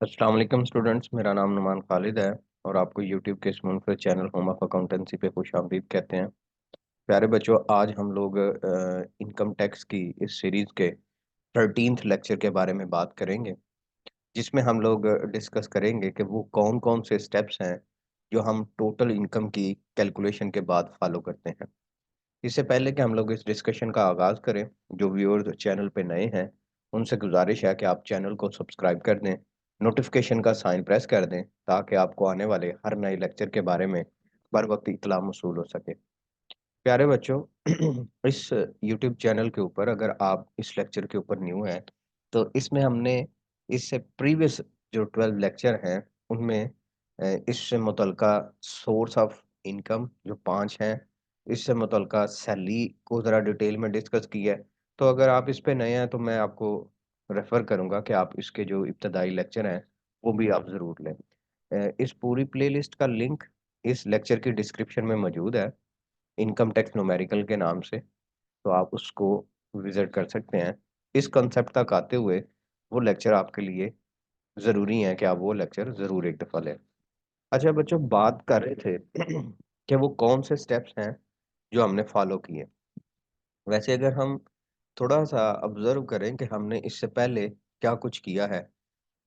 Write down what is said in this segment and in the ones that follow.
अस्सलाम वालेकुम स्टूडेंट्स, मेरा नाम नुमान खालिद है और आपको यूट्यूब के इस मुनफरद चैनल होम ऑफ अकाउंटेंसी पे खुशामदीद कहते हैं। प्यारे बच्चों, आज हम लोग इनकम टैक्स की इस सीरीज के 13th लेक्चर के बारे में बात करेंगे, जिसमें हम लोग डिस्कस करेंगे कि वो कौन कौन से स्टेप्स हैं जो हम टोटल इनकम की कैलकुलेशन के बाद फॉलो करते हैं। इससे पहले कि हम लोग इस डिस्कशन का आगाज़ करें, जो व्यूअर्स चैनल पे नए हैं उनसे गुजारिश है कि आप चैनल को सब्सक्राइब कर दें, नोटिफिकेशन का साइन प्रेस कर दें ताकि आपको आने वाले हर नए लेक्चर के बारे में बर वक्त इतला मौसूल हो सके। प्यारे बच्चों, इस यूट्यूब चैनल के ऊपर अगर आप इस लेक्चर के ऊपर न्यू हैं तो इसमें हमने इससे प्रीवियस जो 12 लेक्चर हैं उनमें इससे मुतल्लिका सोर्स ऑफ इनकम जो 5 हैं, इससे मुतल्लिका सैलरी को ज़रा डिटेल में डिस्कस किया है। तो अगर आप इस पे नए हैं तो मैं आपको रेफ़र करूँगा कि आप इसके जो इब्तदाई लेक्चर हैं वो भी आप ज़रूर लें। इस पूरी प्लेलिस्ट का लिंक इस लेक्चर की डिस्क्रिप्शन में मौजूद है, इनकम टैक्स न्यूमेरिकल के नाम से, तो आप उसको विज़िट कर सकते हैं। इस कॉन्सेप्ट तक आते हुए वो लेक्चर आपके लिए ज़रूरी है कि आप वो लेक्चर ज़रूर एक दफ़ा लें। अच्छा बच्चों, बात कर रहे थे कि वो कौन से स्टेप्स हैं जो हमने फॉलो किए। वैसे अगर हम थोड़ा-सा ऑब्ज़र्व करें कि हमने इससे पहले क्या कुछ किया है।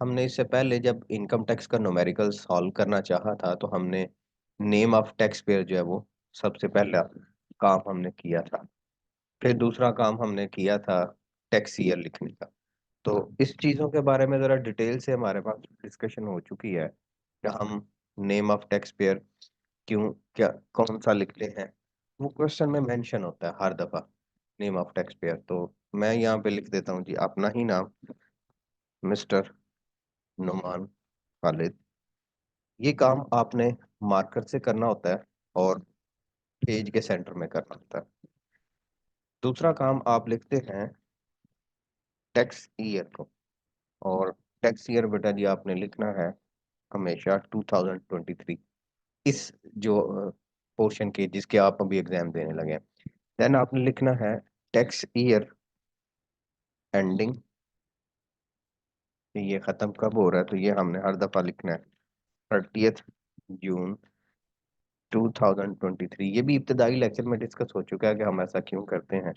हमने इससे पहले जब इनकम टैक्स का न्यूमेरिकल सॉल्व करना चाहा था, तो हमने नेम ऑफ टैक्स पेयर जो है वो सबसे पहला काम हमने किया था। फिर दूसरा काम हमने किया था टैक्स ईयर लिखने का। तो इस चीज़ों के बारे में ज़रा डिटेल से हमारे पास डिस्कशन हो चुकी है कि हम नेम ऑफ टैक्स पेयर क्यों क्या कौन-सा लिखते हैं। वो क्वेश्चन में मेंशन होता है हर दफ़ा, नेम ऑफ टैक्स पेयर। तो मैं यहाँ पे लिख देता हूँ जी अपना ही नाम, मिस्टर नुमान खालिद। ये काम आपने मार्कर से करना होता है और पेज के सेंटर में करना होता है। दूसरा काम आप लिखते हैं टैक्स ईयर को, और टैक्स ईयर बेटा जी आपने लिखना है हमेशा 2023, इस जो पोर्शन के जिसके आप अभी एग्जाम देने लगे हैं। देन आपने लिखना है टैक्स ईयर एंडिंग, ये खत्म कब हो रहा है, तो ये हमने हर दफा लिखना है 30th जून 2023। ये भी इब्तदाई लेक्चर में डिस्कस हो चुका है कि हम ऐसा क्यों करते हैं।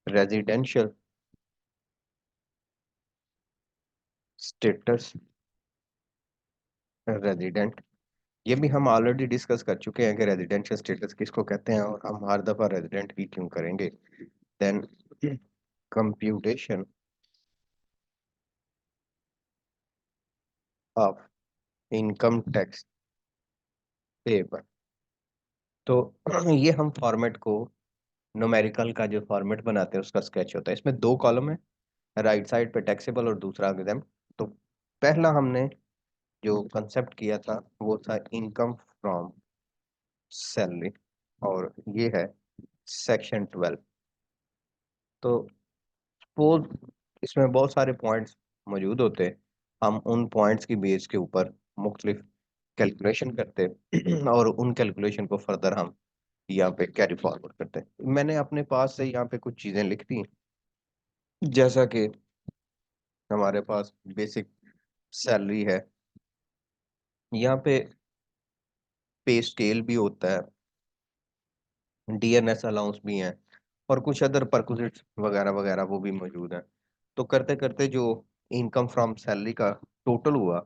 रेजिडेंशियल स्टेटस रेजिडेंट, ये भी हम ऑलरेडी डिस्कस कर चुके हैं कि रेजिडेंशियल स्टेटस किसको कहते हैं और हम हर दफा रेजिडेंट ही क्यों करेंगे। Then computation of income tax payable. तो ये हम फॉर्मेट को न्यूमेरिकल का जो फॉर्मेट बनाते हैं उसका स्केच होता है। इसमें दो कॉलम है, राइट साइड पे टैक्सेबल और दूसरा एग्जाम। तो पहला हमने जो कंसेप्ट किया था वो था इनकम फ्रॉम सैलरी, और ये है सेक्शन 12। तो सपोज इसमें बहुत सारे पॉइंट्स मौजूद होते, हम उन पॉइंट्स की बेस के ऊपर मुख्तलिफ कैलकुलेशन करते और उन कैलकुलेशन को फर्दर हम यहाँ पे कैरी फॉरवर्ड करते हैं। मैंने अपने पास से यहाँ पे कुछ चीज़ें लिख दी, जैसा कि हमारे पास बेसिक सैलरी है, यहाँ पे पे स्केल भी होता है, डीएनएस अलाउंस भी हैं और कुछ अदर परक्विजिट्स वगैरह वगैरह वो भी मौजूद हैं। तो करते करते जो इनकम फ्रॉम सैलरी का टोटल हुआ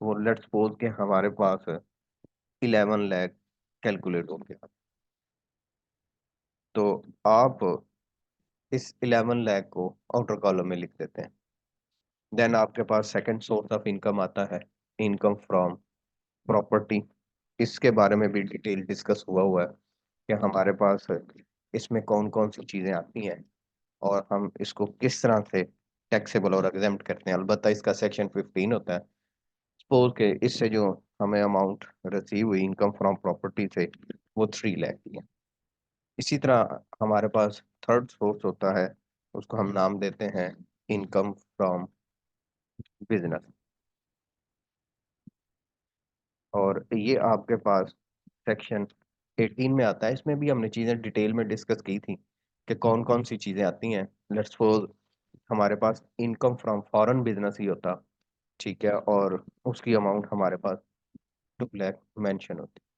वो लेट्स सपोज के हमारे पास 11 लाख कैलकुलेट हो गया। तो आप इस 11 लाख को आउटर कॉलम में लिख देते हैं। देन आपके पास सेकंड सोर्स ऑफ इनकम आता है इनकम फ्रॉम प्रॉपर्टी। इसके बारे में भी डिटेल डिस्कस हुआ है कि हमारे पास इसमें कौन कौन सी चीज़ें आती हैं और हम इसको किस तरह से टैक्सेबल और एग्जेम्प्ट करते हैं। अलबत्ता इसका सेक्शन 15 होता है। सपोज के इससे जो हमें अमाउंट रिसीव हुई इनकम फ्रॉम प्रॉपर्टी से वो 3 लाख की है। इसी तरह हमारे पास थर्ड सोर्स होता है, उसको हम नाम देते हैं इनकम फ्रॉम बिजनेस, और ये आपके पास सेक्शन 18 में आता है। इसमें भी हमने चीज़ें डिटेल में डिस्कस की थी कि कौन कौन सी चीज़ें आती हैं। लेट्स सपोज हमारे पास इनकम फ्रॉम फॉरेन बिजनेस ही होता ठीक है, और उसकी अमाउंट हमारे पास 2 लाख मेंशन होती है।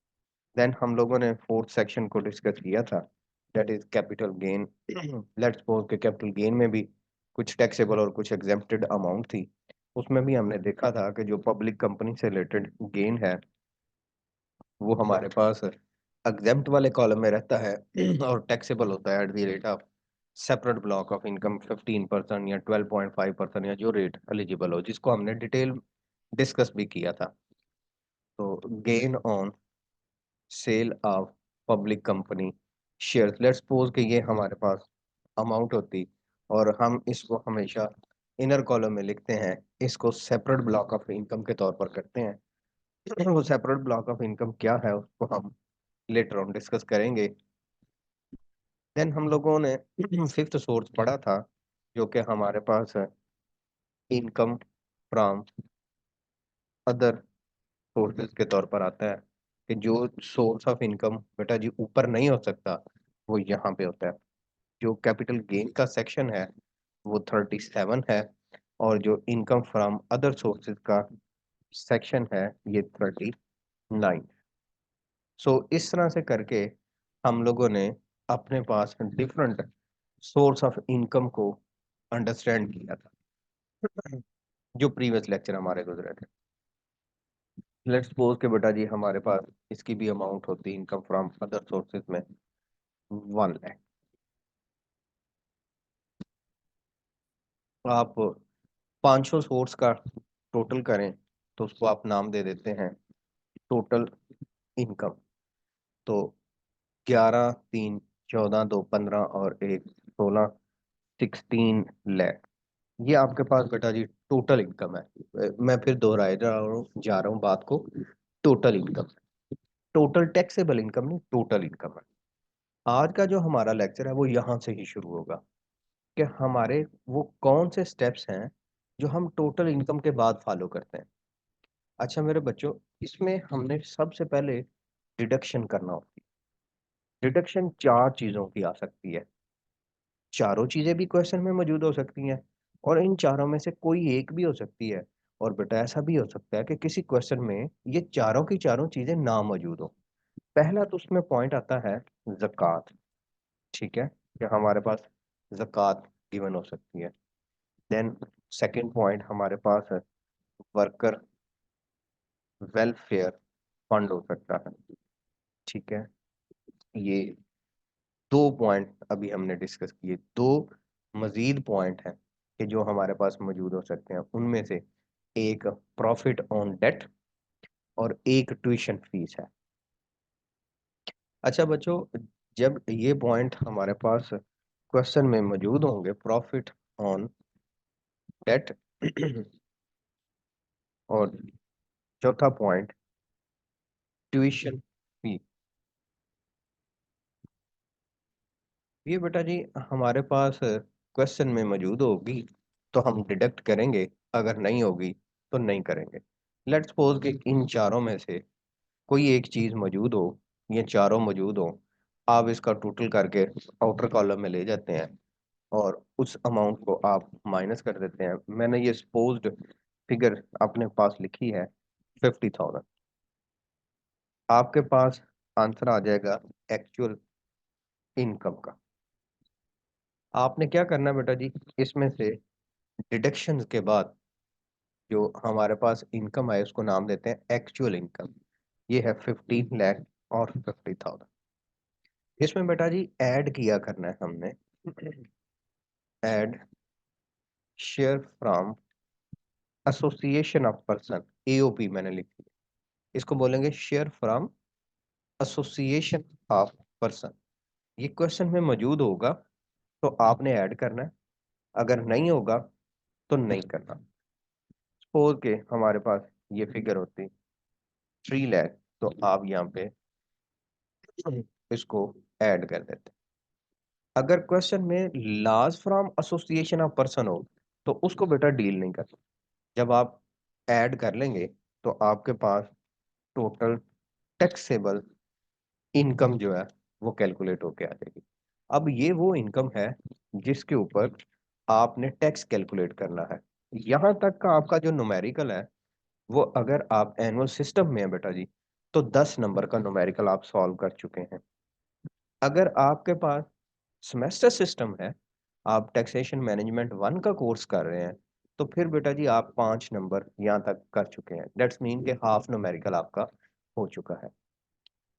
देन हम लोगों ने फोर्थ सेक्शन को डिस्कस किया था, that is capital gain. Let's suppose के कैपिटल गेन में भी कुछ टैक्सेबल और कुछ एग्जेम्प्टेड अमाउंट थी। उसमें भी हमने देखा था कि जो पब्लिक कंपनी से रिलेटेड गेन है वो हमारे पास एग्जेम्प्ट वाले कॉलम में रहता है और टैक्सेबल होता है at the rate of separate block of income 15% या 12.5% या जो रेट एलिजिबल हो, जिसको हमने डिटेल डिस्कस भी किया था। तो gain on sale of public company shares, let's suppose कि ये हमारे पास अमाउंट होती और हम इसको हमेशा इनर कॉलम में लिखते हैं, इसको सेपरेट ब्लॉक ऑफ इनकम के तौर पर करते हैं। वो सेपरेट ब्लॉक ऑफ इनकम क्या है उसको हम लेटर ऑन डिस्कस करेंगे। देन हम लोगों ने फिफ्थ सोर्स पढ़ा था, जो कि हमारे पास है इनकम फ्रॉम अदर सोर्सेज के तौर पर आता है, कि जो सोर्स ऑफ इनकम बेटा जी ऊपर नहीं हो सकता वो यहाँ पे होता है। जो कैपिटल गेन का सेक्शन है वो 37 है, और जो इनकम फ्रॉम अदर सोर्सेज का सेक्शन है ये 39। सो इस तरह से करके हम लोगों ने अपने पास डिफरेंट सोर्स ऑफ इनकम को अंडरस्टैंड किया था, जो प्रीवियस लेक्चर हमारे गुजरे थे। लेट्स सपोज के बेटा जी हमारे पास इसकी भी अमाउंट होती है इनकम फ्रॉम अदर सोर्सेज में 1 लाख। आप 500 सोर्स का टोटल करें तो उसको आप नाम दे देते हैं टोटल इनकम। तो 11 3 14 2 15 और 1 16, 16 लाख। ये आपके पास बेटा जी टोटल इनकम है। मैं फिर दोहराए जा रहा हूँ बात को। Total income, total taxable income नहीं, टोटल इनकम है। आज का जो हमारा लेक्चर है वो यहाँ से ही शुरू होगा, कि हमारे वो कौन से स्टेप्स हैं जो हम टोटल इनकम के बाद फॉलो करते हैं। अच्छा मेरे बच्चों, इसमें हमने सबसे पहले डिडक्शन करना होती है। डिडक्शन 4 चीजों की आ सकती है। चारों चीजें भी क्वेश्चन में मौजूद हो सकती हैं, और इन चारों में से कोई एक भी हो सकती है। और बेटा ऐसा भी हो सकता है कि किसी क्वेश्चन में ये चारों की चारों चीजें ना मौजूद हो। पहला तो उसमें पॉइंट आता है ज़कात। ठीक है, कि हमारे पास ज़कात गिवन हो सकती है। देन सेकंड पॉइंट हमारे पास है वर्कर वेलफेयर फंड हो सकता है। ठीक है, ये 2 पॉइंट अभी हमने डिस्कस किए। दो मजीद पॉइंट हैं कि जो हमारे पास मौजूद हो सकते हैं, उनमें से एक प्रॉफिट ऑन डेट और एक ट्यूशन फीस है। अच्छा बच्चों, जब ये पॉइंट हमारे पास क्वेश्चन में मौजूद होंगे, प्रॉफिट ऑन डेट और चौथा पॉइंट ट्यूशन फी, ये बेटा जी हमारे पास क्वेश्चन में मौजूद होगी तो हम डिडक्ट करेंगे, अगर नहीं होगी तो नहीं करेंगे। लेट्स सपोज कि इन चारों में से कोई एक चीज मौजूद हो, ये चारों मौजूद हो, आप इसका टोटल करके आउटर कॉलम में ले जाते हैं और उस अमाउंट को आप माइनस कर देते हैं। मैंने ये सपोज्ड फिगर अपने पास लिखी है 50,000। आपके पास आंसर आ जाएगा एक्चुअल इनकम का। आपने क्या करना है बेटा जी, इसमें से डिडक्शंस के बाद जो हमारे पास इनकम है उसको नाम देते हैं एक्चुअल इनकम। ये है 15 लाख और 50,000। इसमें बेटा जी ऐड किया करना है हमने, add share from association of person, AOP मैंने लिखी है। इसको बोलेंगे share from association of person. ये क्वेश्चन में मौजूद होगा तो आपने ऐड करना है, अगर नहीं होगा तो नहीं करना। सपोज के हमारे पास ये फिगर होती 3 लाख, तो आप यहाँ पे इसको ऐड कर देते। अगर क्वेश्चन में loss from association of person हो तो उसको बेटा डील नहीं करना। जब आप ऐड कर लेंगे तो आपके पास टोटल टैक्सेबल इनकम जो है वो कैलकुलेट होके आ जाएगी। अब ये वो इनकम है जिसके ऊपर आपने टैक्स कैलकुलेट करना है। यहाँ तक का आपका जो न्यूमेरिकल है, वो अगर आप एनुअल सिस्टम में है बेटा जी, तो 10 नंबर का न्यूमेरिकल आप सॉल्व कर चुके हैं। अगर आपके पास सेमेस्टर सिस्टम है, आप टैक्सेशन मैनेजमेंट 1 का कोर्स कर रहे हैं, तो फिर बेटा जी आप 5 नंबर यहाँ तक कर चुके हैं। दैट्स मीन के हाफ न्यूमेरिकल आपका हो चुका है।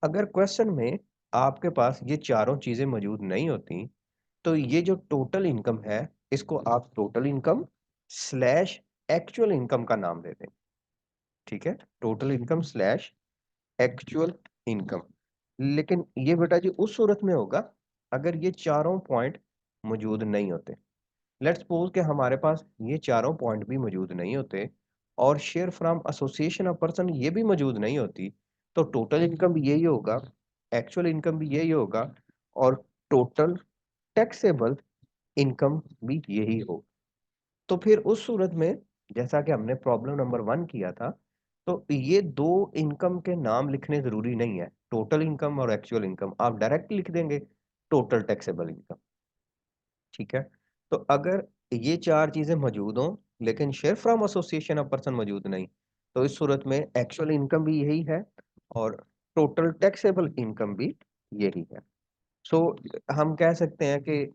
अगर क्वेश्चन में आपके पास ये चारों चीजें मौजूद नहीं होती, तो ये जो टोटल इनकम है, इसको आप total income slash actual income का नाम दे दें। ठीक है, total income slash actual income. लेकिन ये बेटा जी उस सूरत में होगा अगर ये चारों पॉइंट मौजूद नहीं होते। लेट्स सपोज कि हमारे पास ये चारों पॉइंट भी मौजूद नहीं होते और share from association of person ये भी मौजूद नहीं होती, तो टोटल इनकम भी यही होगा, एक्चुअल इनकम भी यही होगा, और टोटल टैक्सेबल इनकम भी यही हो। तो फिर उस सूरत में, जैसा कि हमने प्रॉब्लम नंबर 1 किया था, तो ये दो इनकम के नाम लिखने जरूरी नहीं है, टोटल इनकम और एक्चुअल इनकम, आप डायरेक्ट लिख देंगे टोटल टैक्सेबल इनकम। ठीक है, तो अगर ये चार चीजें मौजूद हों लेकिन share from association of person मौजूद नहीं, तो इस सूरत में एक्चुअल इनकम भी यही है और टोटल टैक्सेबल इनकम भी यही है। सो हम कह सकते हैं कि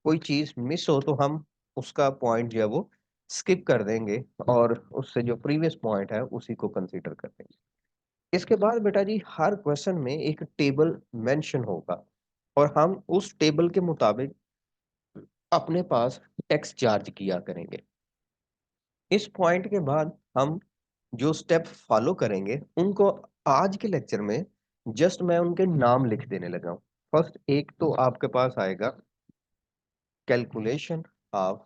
कोई चीज मिस हो तो हम उसका पॉइंट जो है वो स्किप कर देंगे और उससे जो प्रीवियस पॉइंट है उसी को कंसीडर कर देंगे। इसके बाद बेटा जी हर क्वेश्चन में एक टेबल मेंशन होगा और हम उस टेबल के मुताबिक अपने पास टैक्स चार्ज किया करेंगे। इस पॉइंट के बाद हम जो स्टेप फॉलो करेंगे उनको आज के लेक्चर में जस्ट मैं उनके नाम लिख देने लगा हूं। फर्स्ट एक तो आपके पास आएगा कैलकुलेशन ऑफ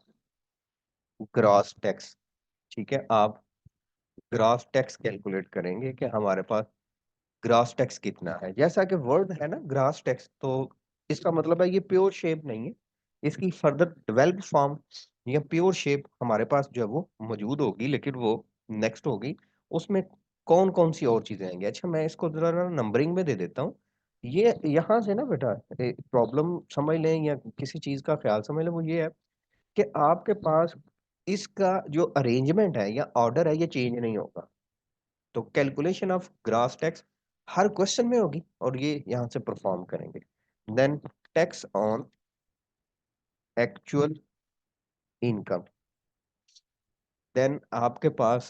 ग्रॉस टैक्स। ठीक है, आप ग्रॉस टैक्स कैलकुलेट करेंगे कि हमारे पास ग्रॉस टैक्स कितना है। जैसा कि वर्ड है ना ग्रॉस टैक्स, तो इसका मतलब है ये प्योर शेप नहीं है, इसकी फर्दर डेवलप्ड फॉर्म या प्योर शेप हमारे पास जो है वो मौजूद होगी, लेकिन वो नेक्स्ट होगी। उसमें कौन कौन सी और चीजें आएंगी। अच्छा, मैं इसको जरा ना नंबरिंग में दे देता हूँ। ये यहाँ से ना बेटा प्रॉब्लम समझ लें या किसी चीज का ख्याल समझ लें, वो ये है कि आपके पास इसका जो अरेंजमेंट है या ऑर्डर है ये चेंज नहीं होगा। तो कैलकुलेशन ऑफ ग्रास टैक्स हर क्वेश्चन में होगी और ये यहां से परफॉर्म करेंगे। Then tax on actual income. देन आपके पास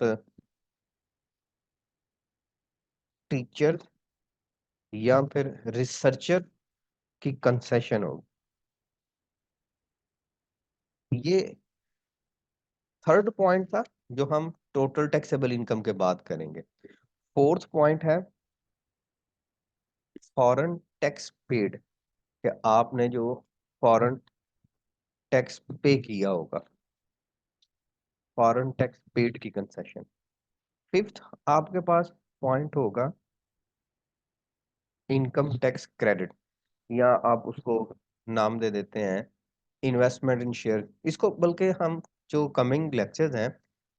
टीचर या फिर रिसर्चर की कंसेशन होगी। ये थर्ड पॉइंट था जो हम टोटल टैक्सेबल इनकम के बात करेंगे। फोर्थ पॉइंट है फॉरेन टैक्स पेड, कि आपने जो फॉरेन टैक्स पे किया होगा, फॉरेन टैक्स पेड की कंसेशन। फिफ्थ आपके पास पॉइंट होगा इनकम टैक्स क्रेडिट, या आप उसको नाम दे देते हैं इन्वेस्टमेंट इन शेयर। इसको बल्कि हम जो कमिंग लेक्चर्स हैं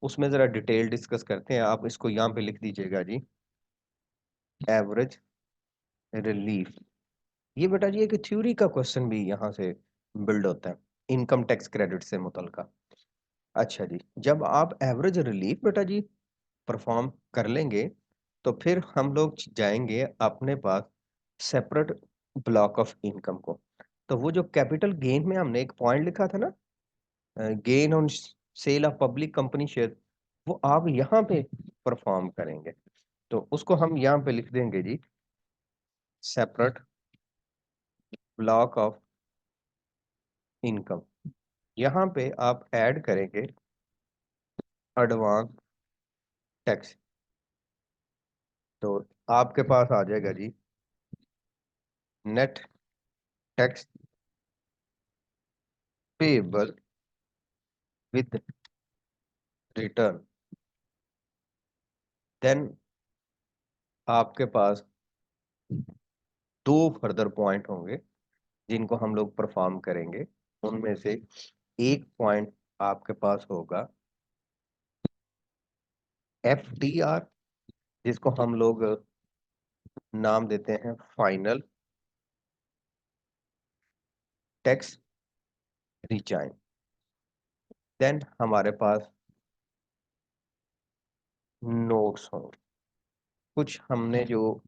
उसमें जरा डिटेल डिस्कस करते हैं। आप इसको यहाँ पे लिख दीजिएगा जी, एवरेज रिलीफ। ये बेटा जी एक थ्योरी का क्वेश्चन भी यहाँ से बिल्ड होता है इनकम टैक्स क्रेडिट से मुतल्का। अच्छा जी, जब आप एवरेज रिलीफ बेटा जी परफॉर्म कर लेंगे, तो फिर हम लोग जाएंगे अपने पास सेपरेट ब्लॉक ऑफ इनकम को। तो वो जो कैपिटल गेन में हमने एक पॉइंट लिखा था ना, gain on sale of public company share, वो आप यहाँ पे परफॉर्म करेंगे। तो उसको हम यहाँ पे लिख देंगे जी, सेपरेट ब्लॉक ऑफ इनकम। यहाँ पे आप ऐड करेंगे एडवांस टैक्स। तो आपके पास आ जाएगा जी net tax payable with return. Then आपके पास दो फर्दर पॉइंट होंगे जिनको हम लोग परफॉर्म करेंगे। उनमें से एक पॉइंट आपके पास होगा FTR, जिसको हम लोग नाम देते हैं फाइनल टैक्स रिचार्ज। देन हमारे पास नोट्स होंगे, कुछ हमने जो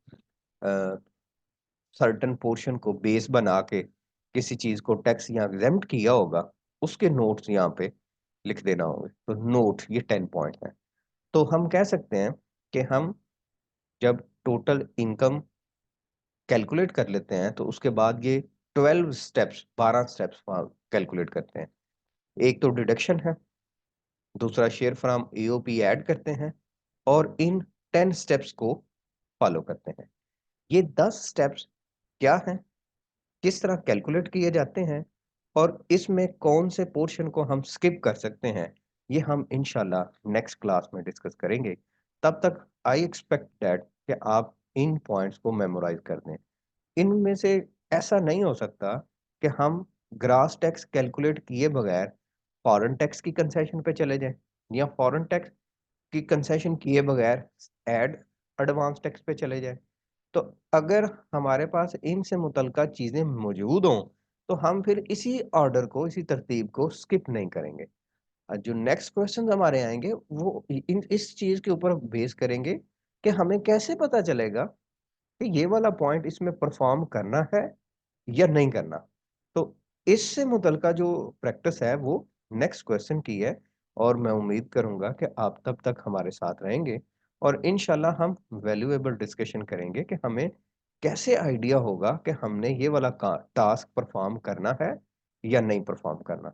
सर्टन पोर्शन को बेस बना के किसी चीज को टैक्स या एग्जेम्प्ट किया होगा, उसके नोट्स यहाँ पे लिख देना होंगे। तो नोट ये 10 पॉइंट है। तो हम कह सकते हैं कि हम जब टोटल इनकम कैलकुलेट कर लेते हैं तो उसके बाद ये 12 स्टेप्स, 12 स्टेप्स कैलकुलेट करते हैं। एक तो डिडक्शन है, दूसरा शेयर फ्रॉम एओपी ऐड करते हैं, और इन 10 स्टेप्स को फॉलो करते हैं। ये 10 स्टेप्स क्या हैं, किस तरह कैलकुलेट किए जाते हैं, और इसमें कौन से पोर्शन को हम स्किप कर सकते हैं, ये हम इंशाल्लाह नेक्स्ट क्लास में डिस्कस करेंगे। तब तक आई एक्सपेक्ट दैट कि आप इन पॉइंट्स को मेमोराइज कर दें। इनमें से ऐसा नहीं हो सकता कि हम ग्रास टैक्स कैलकुलेट किए बगैर फॉरेन टैक्स की कंसेशन पे चले जाएं, या फॉरेन टैक्स की कंसेशन किए बगैर एड एडवांस टैक्स पे चले जाएं। तो अगर हमारे पास इनसे मुतल्लिका चीजें मौजूद हों तो हम फिर इसी ऑर्डर को, इसी तरतीब को स्किप नहीं करेंगे। जो नेक्स्ट क्वेश्चन हमारे आएंगे वो इस चीज के ऊपर बेस करेंगे कि हमें कैसे पता चलेगा कि ये वाला पॉइंट इसमें परफॉर्म करना है या नहीं करना। तो इससे मुतल्लिका जो प्रैक्टिस है वो नेक्स्ट क्वेश्चन की है, और मैं उम्मीद करूंगा कि आप तब तक हमारे साथ रहेंगे, और इंशाल्लाह हम वैल्यूएबल डिस्कशन करेंगे कि हमें कैसे आइडिया होगा कि हमने ये वाला टास्क परफॉर्म करना है या नहीं परफॉर्म करना।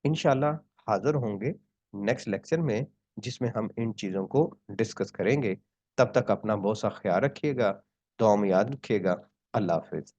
इंशाल्लाह हाजिर होंगे नेक्स्ट लेक्चर में, जिसमें हम इन चीज़ों को डिस्कस करेंगे। तब तक अपना बहुत सा ख्याल रखिएगा, दुआ में याद रखिएगा। अल्लाह हाफिज।